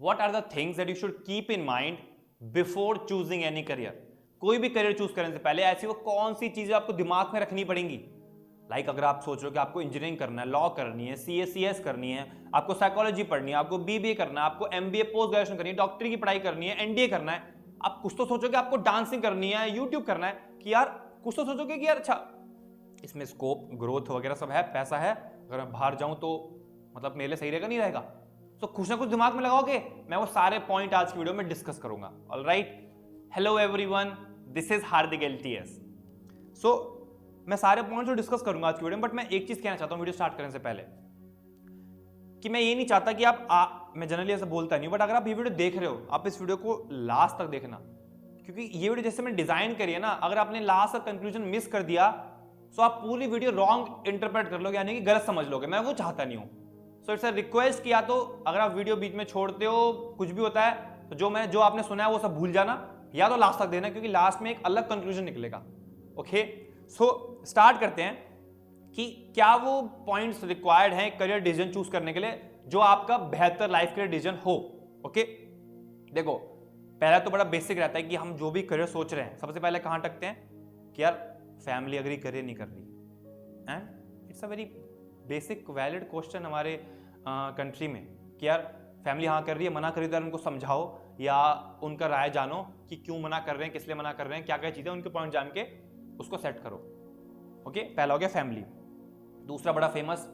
What are the things that you should keep in mind before choosing any career. कोई भी career choose करने से पहले ऐसी वो कौन सी चीजें आपको दिमाग में रखनी पड़ेंगी। लाइक अगर आप सोच रहे हो कि आपको इंजीनियरिंग करना है, लॉ करनी है, सीएस करनी है, आपको साइकोलॉजी पढ़नी है, आपको बीबीए करना है, आपको एमबीए पोस्ट ग्रेजुएशन करनी है, डॉक्टरी की पढ़ाई करनी है, एनडीए करना है, आप कुछ तो सोचोगे आपको डांसिंग करनी है, यूट्यूब करना है, कि यार कुछ तो सोचोगे कि यार अच्छा इसमें स्कोप ग्रोथ वगैरह सब है, पैसा है, अगर मैं बाहर जाऊं तो मतलब मेरे लिए सही रहेगा नहीं रहेगा। तो कुछ ना कुछ दिमाग में लगाओगे। मैं वो सारे पॉइंट आज की वीडियो में डिस्कस करूंगा। Alright, hello everyone, this is Hardik LTS. So मैं सारे पॉइंट्स तो डिस्कस करूंगा आज की वीडियो में, बट मैं एक चीज कहना चाहता हूं वीडियो स्टार्ट करने से पहले, कि मैं ये नहीं चाहता कि मैं जनरली ऐसा बोलता नहीं, बट अगर आप ये वीडियो देख रहे हो, आप इस वीडियो को लास्ट तक देखना, क्योंकि ये वीडियो जैसे मैं डिजाइन करी है ना, अगर आपने लास्ट का कंक्लूजन मिस कर दिया तो आप पूरी वीडियो रॉन्ग इंटरप्रेट कर लोगे, यानी कि गलत समझ लोगे। मैं वो चाहता नहीं हूं। सो इट्स अ रिक्वेस्ट किया, तो अगर आप वीडियो बीच में छोड़ते हो, कुछ भी होता है, तो जो आपने सुना है वो सब भूल जाना, या तो लास्ट तक देना, क्योंकि लास्ट में एक अलग कंक्लूजन निकलेगा। ओके, सो स्टार्ट करते हैं कि क्या वो पॉइंट्स रिक्वायर्ड हैं करियर डिसीजन चूज करने के लिए जो आपका बेहतर लाइफ के डिसीजन हो। ओके, देखो पहला तो बड़ा बेसिक रहता है कि हम जो भी करियर सोच रहे हैं, सबसे पहले कहां टकते हैं कि यार फैमिली अग्री करे नहीं कर रही। And it's a very basic valid question हमारे कंट्री में, कि यार फैमिली हाँ कर रही है, मना कर रही है, तो उनको समझाओ या उनका राय जानो कि क्यों मना कर रहे हैं, किस लिए मना कर रहे हैं, क्या क्या चीजें, उनके पॉइंट जान के उसको सेट करो। ओके, पहला हो गया फैमिली। दूसरा बड़ा फेमस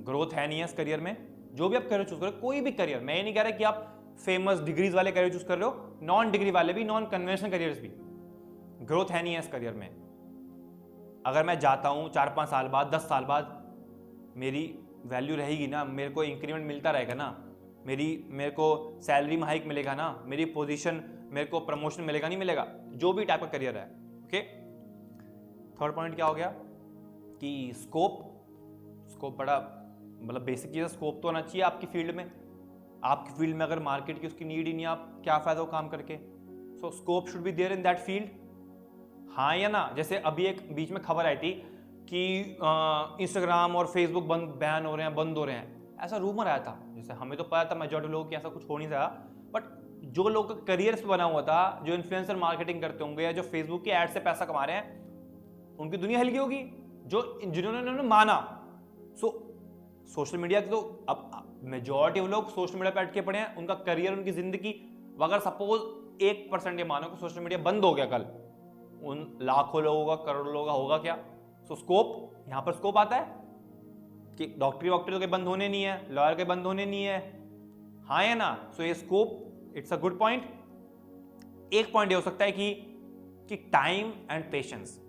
ग्रोथ है नहीं है इस करियर में। जो भी आप करियर चूज करो, कोई भी करियर, मैं ये नहीं कह रहा कि आप फेमस डिग्रीज वाले करियर चूज कर रहे हो, नॉन डिग्री वाले भी, नॉन कन्वेंशनल करियर्स भी, ग्रोथ है नहीं है इस करियर में। अगर मैं जाता हूं 4-5 साल बाद, 10 साल बाद, मेरी वैल्यू रहेगी ना, मेरे को इंक्रीमेंट मिलता रहेगा ना, मेरे को सैलरी में हाइक मिलेगा ना, मेरी पोजीशन, मेरे को प्रमोशन मिलेगा नहीं मिलेगा, जो भी टाइप का करियर है। ओके, थर्ड पॉइंट क्या हो गया कि स्कोप बड़ा मतलब बेसिक चीज है। स्कोप तो होना चाहिए आपकी फील्ड में। आपकी फील्ड में अगर मार्केट की उसकी नीड ही नहीं, आप क्या फायदा हो काम करके। So scope should be there in that field, हाँ या ना। जैसे अभी एक बीच में खबर आई थी कि इंस्टाग्राम और फेसबुक बैन हो रहे हैं, बंद हो रहे हैं, ऐसा रूमर आया था। जैसे हमें तो पता था मेजॉरिटी लोगों की ऐसा कुछ हो नहीं सकता, बट जो लोग का करियर बना हुआ था, जो इन्फ्लुएंसर मार्केटिंग करते होंगे या जो फेसबुक के एड से पैसा कमा रहे हैं, उनकी दुनिया हिल गई होगी, जिन्होंने माना। सोशल मीडिया की तो अब मेजॉरिटी वो लोग सोशल मीडिया पे अटके पड़े हैं, उनका करियर, उनकी जिंदगी, अगर सपोज 1% ये मानो कि सोशल मीडिया बंद हो गया कल, उन लाखों लोगों का, करोड़ों लोगों का होगा क्या। सो स्कोप, यहां पर स्कोप आता है कि डॉक्टरी के बंद होने नहीं है, लॉयर के बंद होने नहीं है, हाँ या ना। सो ये scope, it's a good point. एक पॉइंट ये हो सकता है कि टाइम एंड पेशेंस।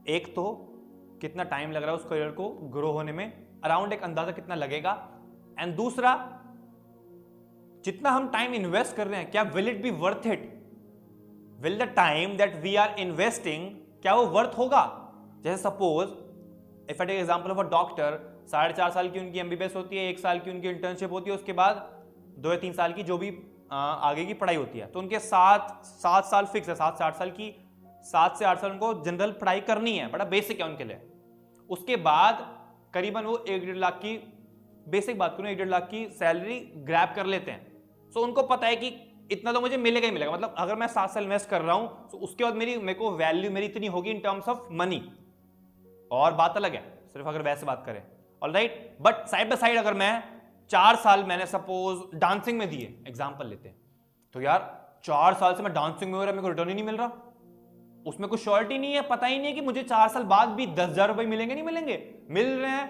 एक तो कितना टाइम लग रहा है उस करियर को ग्रो होने में, अराउंड एक अंदाजा कितना लगेगा। एंड दूसरा, जितना हम टाइम इन्वेस्ट कर रहे हैं, क्या will it be worth it, will the time that we are investing, क्या वो वर्थ होगा। जैसे suppose if I take example of a doctor, 4.5 साल की उनकी एमबीबीएस होती है, 1 साल की उनकी इंटर्नशिप होती है, उसके बाद 2 या 3 साल की जो भी आगे की पढ़ाई होती है, तो उनके 7 साल फिक्स है, 7 से 8 साल की, 7 से 8 साल उनको जनरल पढ़ाई करनी है, बड़ा बेसिक है उनके लिए। उसके बाद करीबन वो 1-1.5 लाख की, बेसिक बात करूं, 1-1.5 लाख की सैलरी ग्रैब कर लेते हैं। सो उनको पता है कि इतना तो मुझे मिलेगा ही मिलेगा, मतलब अगर मैं 7 साल इन्वेस्ट कर रहा हूं तो उसके बाद मेरे को वैल्यू मेरी इतनी होगी इन टर्म्स ऑफ मनी, और बात अलग है सिर्फ अगर वैसे बात करें। Alright, but side by side अगर मैं 4 साल मैंने सपोज डांसिंग में दिए, एग्जाम्पल लेते हैं, तो यार 4 साल से मैं डांसिंग में हो रहा, मेरे को रिटर्न ही नहीं मिल रहा, उसमें कुछ श्योरिटी नहीं है, पता ही नहीं है कि मुझे 4 साल बाद भी 10,000 रुपए मिलेंगे नहीं मिलेंगे, मिल रहे हैं।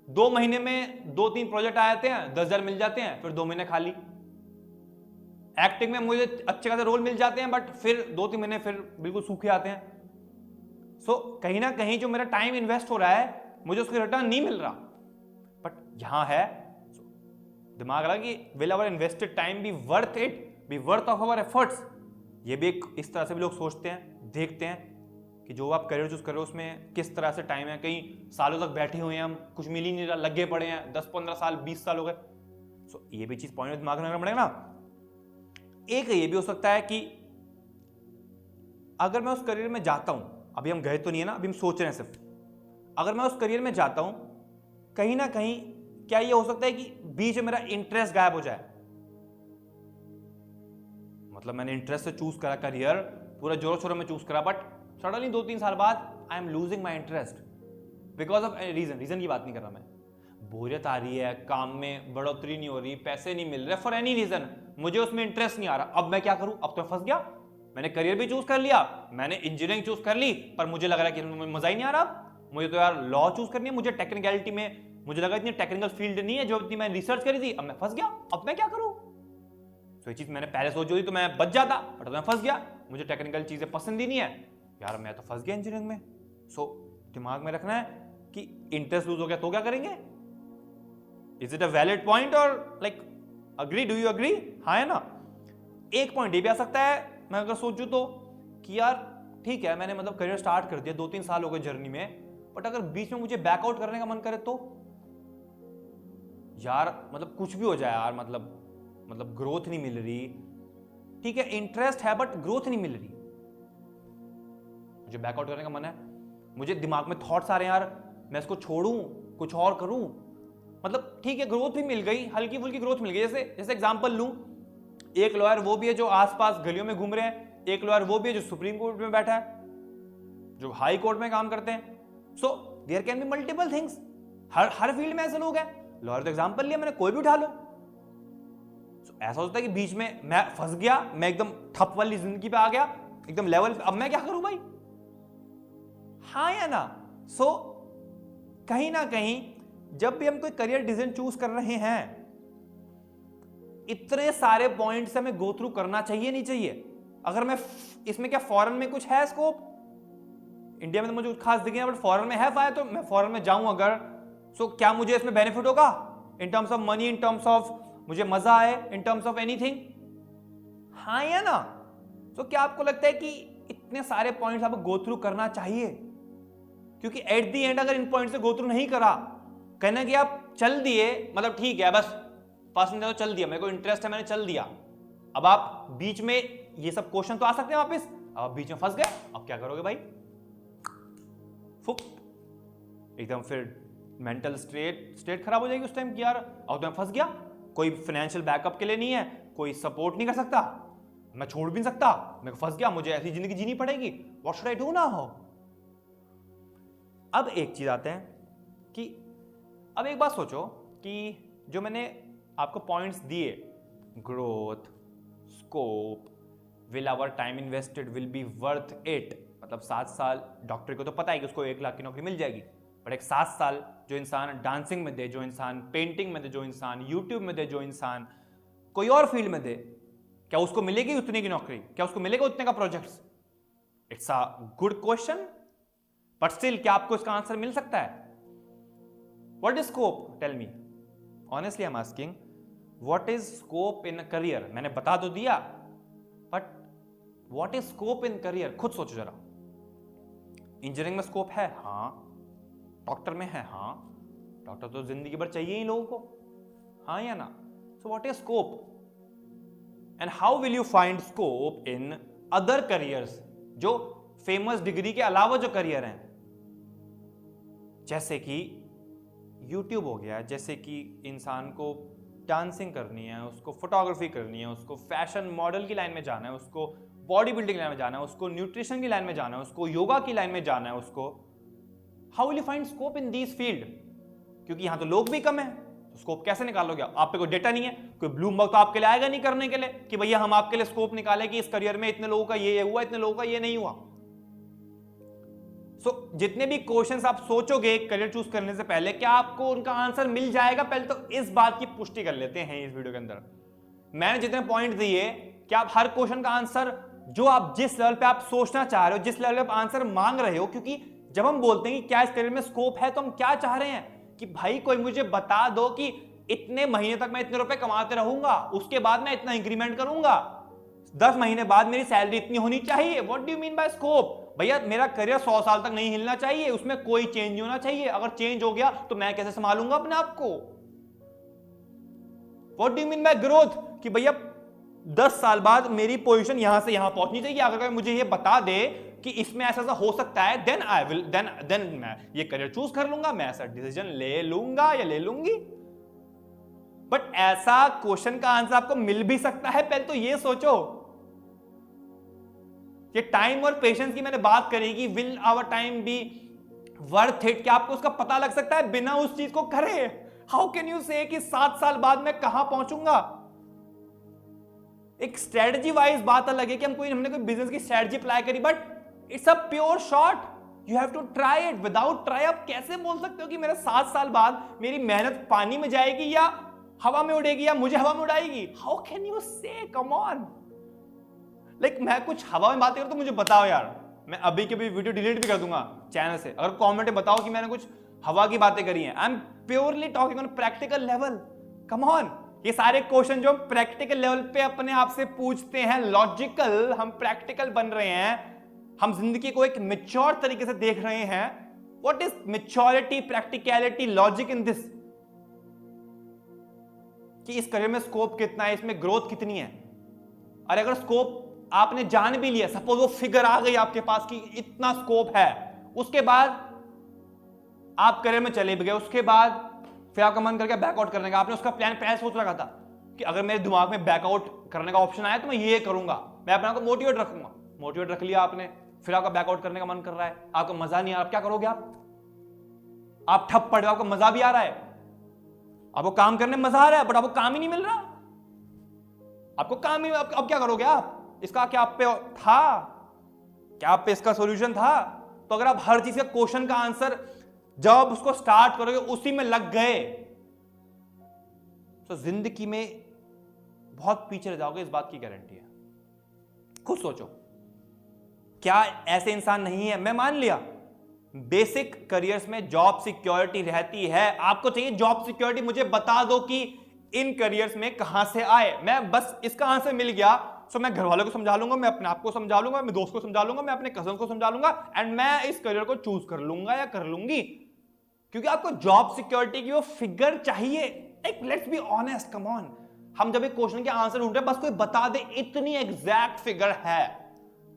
2 महीने में 2-3 प्रोजेक्ट आ जाते हैं, 10,000 मिल जाते हैं, फिर 2 महीने खाली। एक्टिंग में मुझे अच्छे खासे रोल मिल जाते हैं, बट फिर 2-3 महीने फिर बिल्कुल सूखे आते हैं। सो कहीं ना कहीं जो मेरा टाइम इन्वेस्ट हो रहा है, मुझे उसका रिटर्न नहीं मिल रहा। बट यहां है दिमाग लगा कि will our invested time be worth it, be worth of our efforts. ये भी एक इस तरह से भी लोग सोचते हैं, देखते हैं कि जो आप करियर चूज कर रहे हो उसमें किस तरह से टाइम है। कई सालों तक बैठे हुए हैं हम, कुछ मिल ही नहीं रहा, लगे पड़े हैं, 10-15 साल, 20 साल हो गए। सो ये भी चीज पॉइंट दिमाग में रखना पड़ेगा ना। एक ये भी हो सकता है कि अगर मैं उस करियर में जाता हूं, अभी हम गए तो नहीं है ना, अभी हम सोच रहे हैं सिर्फ, अगर मैं उस करियर में जाता हूं, कहीं ना कहीं क्या ये हो सकता है कि बीच में मेरा इंटरेस्ट गायब हो जाए। मतलब मैंने इंटरेस्ट से चूज करा करियर, पूरा जोरों शोरों में चूज करा, बट सडनली 2-3 साल बाद I am losing my interest because of reason की बात नहीं कर रहा मैं। बोरियत आ रही है, काम में बढ़ोतरी नहीं हो रही, पैसे नहीं मिल रहे, फॉर एनी रीजन मुझे उसमें इंटरेस्ट नहीं आ रहा। अब मैं क्या करूं? अब तो मैं फंस गया। मैंने करियर भी चूज कर लिया, मैंने इंजीनियरिंग चूज कर ली, पर मुझे लग रहा है कि मजा ही नहीं आ रहा। मुझे तो यार लॉ चूज करनी है, मुझे टेक्निकलिटी में मुझे लगा इतनी टेक्निकल फील्ड नहीं है जो इतनी मैंने रिसर्च करी थी। अब मैं फंस गया, अब मैं क्या करूं? तो ये चीज मैंने पहले सोची थी तो मैं बच जाता, बट मैं फंस गया। मुझे टेक्निकल चीजें पसंद ही नहीं है यार, मैं तो फंस गया इंजीनियरिंग में। सो दिमाग में रखना है कि इंटरेस्ट लूज हो गया तो क्या करेंगे? Is it a valid point और like agree? Do you agree? हाँ है ना? एक पॉइंट ये भी आ सकता है, मैं अगर सोचूं तो, कि यार ठीक है मैंने मतलब करियर स्टार्ट कर दिया, 2-3 साल हो गए जर्नी में, बट अगर बीच में मुझे बैकआउट करने का मन करे तो यार मतलब कुछ भी हो जाए यार, मतलब ग्रोथ नहीं मिल रही। ठीक है इंटरेस्ट है बट ग्रोथ नहीं मिल रही, मुझे बैकआउट करने का मन है, मुझे दिमाग में थॉट्स आ रहे हैं यार मैं इसको छोड़ूं कुछ और करूं। मतलब ठीक है ग्रोथ भी मिल गई, हल्की फुल्की ग्रोथ मिल गई। जैसे एग्जांपल लूं, एक लॉयर वो भी है जो आसपास गलियों में घूम रहे हैं, एक लॉयर वो भी है जो सुप्रीम कोर्ट में बैठा है, जो हाई कोर्ट में काम करते हैं। So there can be multiple things. हर फील्ड में ऐसे लोग हैं। लॉयर तो एग्जांपल लिया मैंने, कोई भी उठा लो। ऐसा होता है कि बीच में मैं फंस गया, मैं एकदम ठप वाली जिंदगी पे आ गया, एकदम लेवल पे। अब मैं क्या करूं भाई? हाँ या ना? सो कहीं ना कहीं जब भी हम कोई करियर डिसीजन चूज कर रहे हैं, इतने सारे पॉइंट्स हमें गो थ्रू करना चाहिए नहीं चाहिए? अगर मैं इसमें क्या फॉरेन में कुछ है स्कोप? इंडिया में तो मुझे खास दिखे, बट फॉरेन में है फायदा, तो मैं फॉरेन में जाऊं अगर, सो क्या मुझे इसमें बेनिफिट होगा in terms of money, in terms of मुझे मजा आए, इन टर्म्स ऑफ एनीथिंग? हाँ या ना? सो क्या आपको लगता है कि इतने सारे पॉइंट्स आपको गो थ्रू करना चाहिए? क्योंकि एट द एंड अगर इन पॉइंट से गो थ्रू नहीं करा, कहना कि आप चल दिए, मतलब ठीक है बस फर्स्ट तो चल दिया, मेरे को इंटरेस्ट है मैंने चल दिया, अब आप बीच में ये सब क्वेश्चन तो आ सकते हैं वापस, अब आप बीच में फंस गए, अब क्या करोगे भाई? फुक एकदम फिर मेंटल स्टेट खराब हो जाएगी उस टाइम कि यार अब तो मैं फंस गया, कोई फाइनेंशियल बैकअप के लिए नहीं है, कोई सपोर्ट नहीं कर सकता, मैं छोड़ भी नहीं सकता, मैं फंस गया, मुझे ऐसी जिंदगी जीनी पड़ेगी, what should I do now? अब एक चीज आते हैं कि अब एक बात सोचो कि जो मैंने आपको पॉइंट्स दिए, growth, scope, will our time invested will be worth it, मतलब 7 साल डॉक्टर को तो पता है कि उसको 1 लाख की नौकरी मिल जाएगी, बट एक 7 साल जो इंसान डांसिंग में दे, जो इंसान पेंटिंग में दे, जो इंसान यूट्यूब में दे, जो इंसान कोई और फील्ड में दे, क्या उसको मिलेगी उतने की नौकरी? क्या उसको मिलेगा उतने का projects? It's a good question, but still क्या आपको इसका आंसर मिल सकता है? What is scope? Tell me honestly, I am asking, what is scope in a career? मैंने बता तो दिया, but what is scope in career? खुद सोचो जरा। इंजीनियरिंग में स्कोप है, हाँ। डॉक्टर में है, हाँ। डॉक्टर तो जिंदगी भर चाहिए ही लोगों को, हाँ या ना? So what is scope and how will you find scope in other careers, जो फेमस डिग्री के अलावा जो करियर हैं, जैसे कि यूट्यूब हो गया, जैसे कि इंसान को डांसिंग करनी है, उसको फोटोग्राफी करनी है, उसको फैशन मॉडल की लाइन में जाना है, उसको बॉडी बिल्डिंग लाइन में जाना है, उसको न्यूट्रिशन की लाइन में जाना है, उसको योगा की लाइन में जाना है, उसको how will you find scope in these field? क्योंकि यहां तो लोग भी कम है, तो स्कोप कैसे निकालोगे? आप पे कोई डेटा नहीं है, कोई ब्लूमबर्ग तो आपके लिए आएगा नहीं करने के लिए कि भैया हम आपके लिए स्कोप निकाले कि इस करियर में इतने लोगों का ये हुआ, इतने लोगों का ये नहीं हुआ। सो जितने भी क्वेश्चंस आप सोचोगे करियर चूज करने से पहले, क्या आपको उनका आंसर मिल जाएगा? पहले तो इस बात की पुष्टि कर लेते हैं इस वीडियो के अंदर। मैंने जितने पॉइंट दिए, क्या आप हर क्वेश्चन का आंसर, जो आप जिस लेवल पे आप सोचना चाह रहे हो, जिस लेवल पे आप आंसर मांग रहे हो, क्योंकि जब हम बोलते हैं कि क्या इस करियर में स्कोप है, तो हम क्या चाह रहे हैं कि भाई कोई मुझे बता दो कि इतने महीने तक मैं इतने रुपए कमाते रहूंगा, उसके बाद मैं इतना इंक्रीमेंट करूंगा, 10 महीने बाद मेरी सैलरी इतनी होनी चाहिए। What do you mean by scope? भैया मेरा करियर 100 साल तक नहीं हिलना चाहिए, उसमें कोई चेंज नहीं होना चाहिए। अगर चेंज हो गया तो मैं कैसे संभालूंगा अपने आप को? What do you mean by growth? कि भैया 10 साल बाद मेरी पोजीशन यहां से यहां पहुंचनी चाहिए। अगर मुझे ये बता दे कि इसमें ऐसा हो सकता है, देन आई विल देन मैं ये करियर चूज कर लूंगा, मैं ऐसा डिसीजन ले लूंगा या ले लूंगी। बट ऐसा क्वेश्चन का आंसर आपको मिल भी सकता है, पहले तो ये सोचो। ये टाइम और पेशेंस की मैंने बात करी कि will our time be worth it, क्या आपको उसका पता लग सकता है बिना उस चीज को करे? हाउ कैन यू से कि 7 साल बाद मैं कहां पहुंचूंगा? एक स्ट्रेटजी वाइज बात अलग है कि हमने कोई बिजनेस की स्ट्रेटजी अप्लाई करी, but it's a pure shot, you have to try it. Without try आप कैसे बोल सकते हो कि मेरा 7 साल बाद मेरी मेहनत पानी में जाएगी या हवा में उड़ेगी या मुझे हवा में उड़ाएगी? हाउ कैन यू से, कम ऑन। लाइक मैं कुछ हवा में बातें करूं तो मुझे बताओ यार, मैं अभी के भी वीडियो डिलीट भी कर दूंगा चैनल से अगर कमेंट में बताओ कि मैंने कुछ हवा की बातें करी हैं। I am purely talking on practical level, come on. ये सारे क्वेश्चन जो हम प्रैक्टिकल लेवल पे अपने आप से पूछते हैं, लॉजिकल, हम प्रैक्टिकल बन रहे हैं, हम जिंदगी को एक मैच्योर तरीके से देख रहे हैं। What is maturity, practicality, logic in this? कि इस करियर में स्कोप कितना है, इसमें ग्रोथ कितनी है। और अगर स्कोप आपने जान भी लिया, सपोज वो फिगर आ गई आपके पास कि इतना स्कोप है, उसके बाद आप करियर में चले भी गए, उसके बाद फिर आपका मन करके बैकआउट करने का, आपने उसका प्लान पहले सोच रखा था कि अगर मेरे दिमाग में बैकआउट करने का ऑप्शन आया तो मैं ये करूंगा, मैं अपने आप को मोटिवेट रखूंगा। मोटिवेट रख लिया आपने, फिर आपका बैकआउट करने का मन कर रहा है, आपको मजा नहीं आ रहा, क्या करोगे आप ठप पड़े, आपको मजा भी आ रहा है, आपको काम करने में मजा आ रहा है, बट आपको काम ही नहीं मिल रहा, आपको काम ही, अब क्या करोगे आप? इसका क्या आप पे था? क्या आप पे इसका सॉल्यूशन था? तो अगर आप हर चीज का क्वेश्चन का आंसर जब उसको स्टार्ट करोगे उसी में लग गए तो जिंदगी में बहुत पीछे रह जाओगे, इस बात की गारंटी है। खुद सोचो, क्या ऐसे इंसान नहीं है? मैं मान लिया बेसिक करियर्स में जॉब सिक्योरिटी रहती है, आपको चाहिए जॉब सिक्योरिटी, मुझे बता दो कि इन करियर्स में कहां से आए। मैं बस इसका आंसर मिल गया तो मैं घर वालों को समझा लूंगा, मैं अपने आप को समझा लूंगा, मैं दोस्त को समझा लूंगा, मैं अपने कजन को समझा लूंगा, एंड मैं इस करियर को चूज कर लूंगा या कर लूंगी, क्योंकि आपको जॉब सिक्योरिटी की वो फिगर चाहिए। एक let's be honest, come on, हम जब एक क्वेश्चन के आंसर ढूंढ रहे हैं, बस कोई बता दे इतनी एग्जैक्ट फिगर है,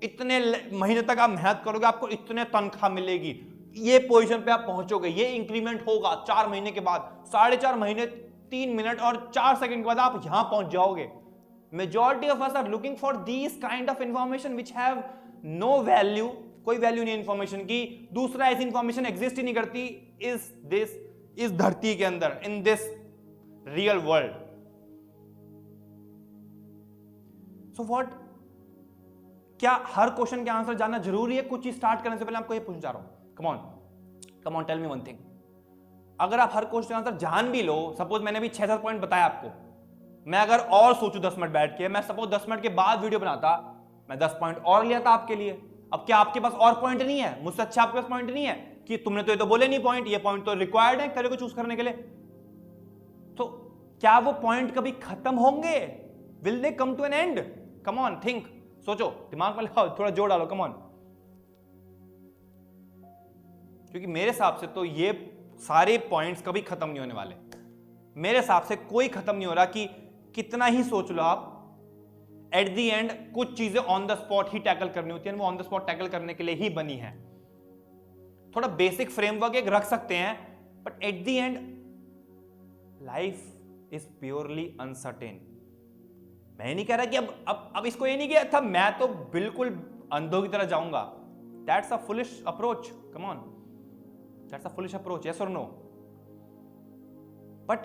इतने महीने तक आप मेहनत करोगे आपको इतने तनख्वाह मिलेगी, ये पोजीशन पे आप पहुंचोगे, ये इंक्रीमेंट होगा 4 महीने के बाद, 4.5 महीने 3 मिनट और 4 सेकंड के बाद आप यहां पहुंच जाओगे। Majority of us are looking for these kind of information which have no value, कोई वैल्यू नहीं इंफॉर्मेशन की। दूसरा, ऐसी इंफॉर्मेशन एग्जिस्ट ही नहीं करती इस धरती के अंदर, in this real world. So what, क्या हर क्वेश्चन के आंसर जानना जरूरी है? कुछ चीज स्टार्ट करने से पहले आपको ये पूछना चाह रहा हूं, come on tell me one thing. अगर आप हर क्वेश्चन का आंसर जान भी लो, सपोज मैंने भी 6-7 पॉइंट बताया आपको, मैं अगर और सोचूं 10 मिनट बैठ के, मैं सपोज 10 मिनट के बाद वीडियो बनाता, मैं 10 पॉइंट और लिया था आपके लिए। अब क्या आपके पास और पॉइंट नहीं है? मुझसे अच्छा आपके पास पॉइंट नहीं है कि तुमने तो ये तो बोले नहीं पॉइंट, ये पॉइंट तो रिक्वायर्ड है करियर को चूज करने के लिए। तो क्या वो पॉइंट कभी खत्म होंगे? Will they come to an end? Come on, think, सोचो, दिमाग में लगाओ, थोड़ा जोर डालो, कम ऑन। क्योंकि मेरे हिसाब से तो ये सारे पॉइंट्स कभी खत्म नहीं होने वाले। मेरे हिसाब से कोई खत्म नहीं हो रहा कि कितना ही सोच लो आप, एट द एंड कुछ चीजें on the spot he tackle करनी होती हैं, वो ऑन द स्पॉट टैकल करने के लिए ही बनी है। थोड़ा बेसिक फ्रेमवर्क एक रख सकते हैं, but at the end life is purely uncertain. मैं नहीं कह रहा कि अब इसको ये नहीं किया था मैं तो बिल्कुल अंधों की तरह जाऊंगा। That's a foolish approach, come on, that's a foolish approach, yes और नो। बट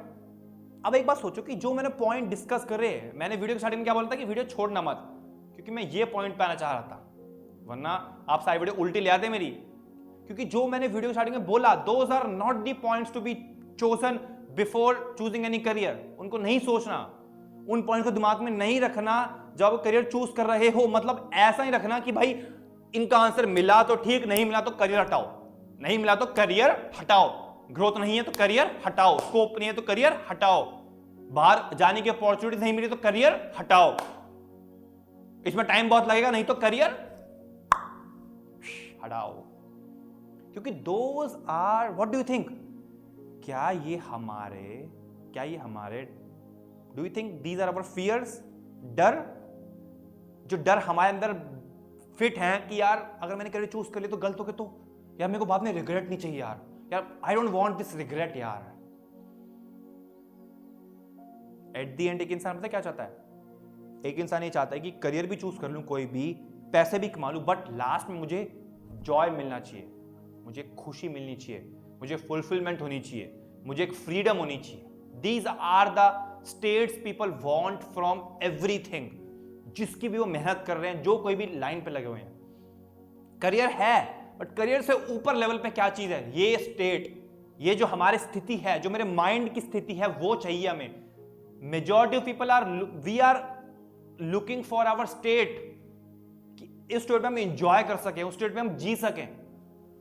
अब एक बात सोचो कि जो मैंने पॉइंट डिस्कस करे, मैंने वीडियो के स्टार्टिंग में क्या बोला था कि वीडियो छोड़ना मत, क्योंकि मैं ये पॉइंट पे आना चाह रहा था, वरना आप सारी वीडियो उल्टी ले आते मेरी। क्योंकि जो मैंने वीडियो के स्टार्टिंग में बोला, those are not the points to be chosen before choosing any career. उनको नहीं सोचना, उन पॉइंट को दिमाग में नहीं रखना जब करियर चूज कर रहे हो। मतलब ऐसा ही रखना कि भाई इनका आंसर मिला तो ठीक, नहीं मिला तो करियर हटाओ, नहीं मिला तो करियर हटाओ, ग्रोथ नहीं है तो करियर हटाओ, स्कोप नहीं है तो करियर हटाओ, बाहर जाने की अपॉर्चुनिटी नहीं मिली तो करियर हटाओ, इसमें टाइम बहुत लगेगा नहीं तो करियर हटाओ। क्योंकि those are, what do you think, क्या ये हमारे do you think these are our fears? डर, जो डर हमारे अंदर फिट है कि यार अगर मैंने करियर चूज कर लिया तो गलत हो गया तो यार मेरे को बाद में रिग्रेट नहीं चाहिए यार I don't want this regret यार। एट द एंड एक इंसान पता क्या चाहता है? एक इंसान ये चाहता है कि करियर भी चूज कर लूं कोई भी, पैसे भी कमा लूं, बट लास्ट में मुझे जॉय मिलना चाहिए, मुझे खुशी मिलनी चाहिए, मुझे फुलफिलमेंट होनी चाहिए, मुझे एक फ्रीडम होनी चाहिए। These are the states people want from everything, जिसकी भी वो मेहनत कर रहे हैं, जो कोई भी लाइन पे लगे हुए हैं। करियर है, बट करियर से ऊपर लेवल पे क्या चीज है, ये स्टेट, ये जो हमारी स्थिति है, जो मेरे माइंड की स्थिति है, वो चाहिए हमें। Majority of people we are looking for our state, कि इस स्टेट में हम एंजॉय कर सकें, उस स्टेट में हम जी सकें,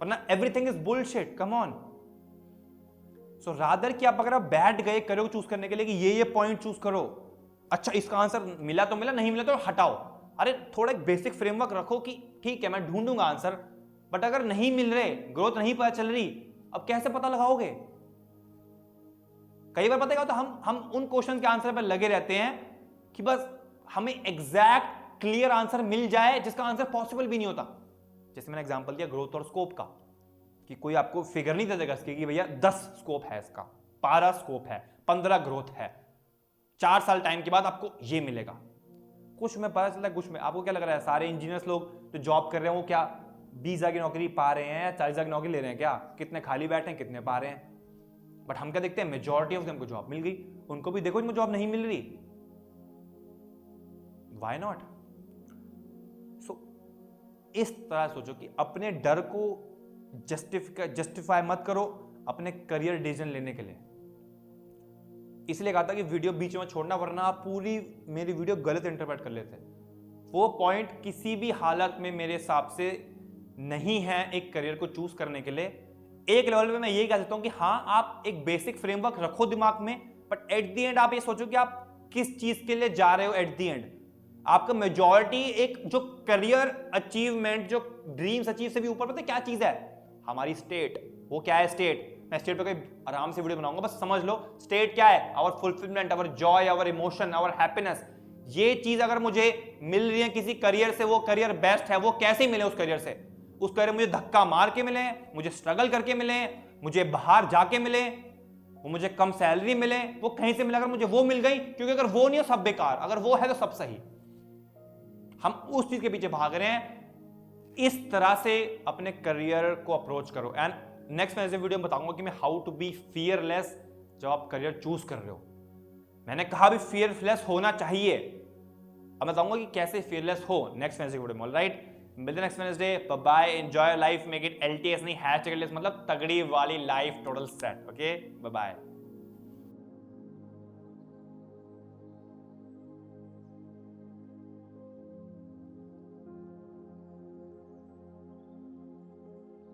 वरना everything is bullshit, come on. So rather कि आप अगर आप बैठ गए करियर को चूज करने के लिए कि ये पॉइंट चूज करो, अच्छा इसका आंसर मिला तो मिला, नहीं मिला तो हटाओ। अरे थोड़ा एक बेसिक फ्रेमवर्क रखो कि ठीक है मैं ढूंढूंगा आंसर, बट अगर नहीं मिल रहे, ग्रोथ नहीं पता चल रही, अब कैसे पता लगाओगे? कई बार पता क्या होता है, हम उन क्वेश्चन के आंसर पर लगे रहते हैं कि बस हमें एग्जैक्ट क्लियर आंसर मिल जाए, जिसका आंसर पॉसिबल भी नहीं होता। जैसे मैंने एग्जांपल दिया ग्रोथ और स्कोप का, कि कोई आपको फिगर नहीं दे देगा इसकी कि भैया 10 स्कोप है इसका, 12 स्कोप है, 15 ग्रोथ है, 4 साल टाइम के बाद आपको ये मिलेगा। कुछ में पता चलता है, कुछ में आपको क्या लग रहा है, सारे इंजीनियर्स लोग जो जॉब कर रहे हैं वो क्या 20,000 की नौकरी पा रहे हैं, 40,000 की नौकरी ले रहे हैं क्या? कितने खाली बैठे हैं, कितने पा रहे हैं? बट हम क्या देखते हैं, मेजॉरिटी ऑफ देम को जॉब मिल गई, उनको भी देखो इनको जॉब नहीं मिल रही, व्हाई नॉट? सो इस तरह सोचो कि अपने डर को जस्टिफाई मत करो अपने करियर डिसीजन लेने के लिए। इसलिए कहा था कि वीडियो बीच में छोड़ना, वरना आप पूरी मेरी वीडियो गलत इंटरप्रेट कर लेते। वो पॉइंट किसी भी हालत में मेरे हिसाब से नहीं है एक करियर को चूज करने के लिए। एक लेवल पे मैं यही कह सकता हूं कि हाँ, आप एक बेसिक फ्रेमवर्क रखो दिमाग में, बट एट द एंड आप ये सोचो कि आप किस चीज के लिए जा रहे हो। एट द एंड आपका मेजॉरिटी एक जो करियर अचीवमेंट, जो ड्रीम्स अचीव से भी ऊपर, पता है क्या चीज है? हमारी स्टेट। वो क्या है स्टेट? मैं स्टेट पे कोई आराम से वीडियो बनाऊंगा, बस समझ लो स्टेट क्या है। Our fulfilment, our joy, our emotion, our happiness. ये चीज अगर मुझे मिल रही है किसी करियर से, वो करियर बेस्ट है। वो कैसे मिले उस करियर से? उस करियर मुझे धक्का मार के मिले, मुझे स्ट्रगल करके मिले, मुझे बाहर जाके मिले, वो मुझे कम सैलरी मिले, वो कहीं से मिला, अगर मुझे वो मिल गई, क्योंकि अगर वो नहीं हो सब बेकार, अगर वो है तो सब सही। हम उस चीज के पीछे भाग रहे हैं। इस तरह से अपने करियर को अप्रोच करो। एंड नेक्स्ट मैं ऐसे वीडियो में बताऊंगा कि मैं हाउ टू बी फियरलेस जब आप करियर चूज कर रहे हो। मैंने कहा भी फियरलेस होना चाहिए, अब मैं बताऊंगा कि कैसे फियरलेस हो नेक्स्ट वेडनेसडे वीडियो में। ऑलराइट, मिलते हैं next Wednesday. Bye, enjoy life, make it LTS नहीं #LTS, मतलब तगड़ी वाली life, total set. Okay, bye bye.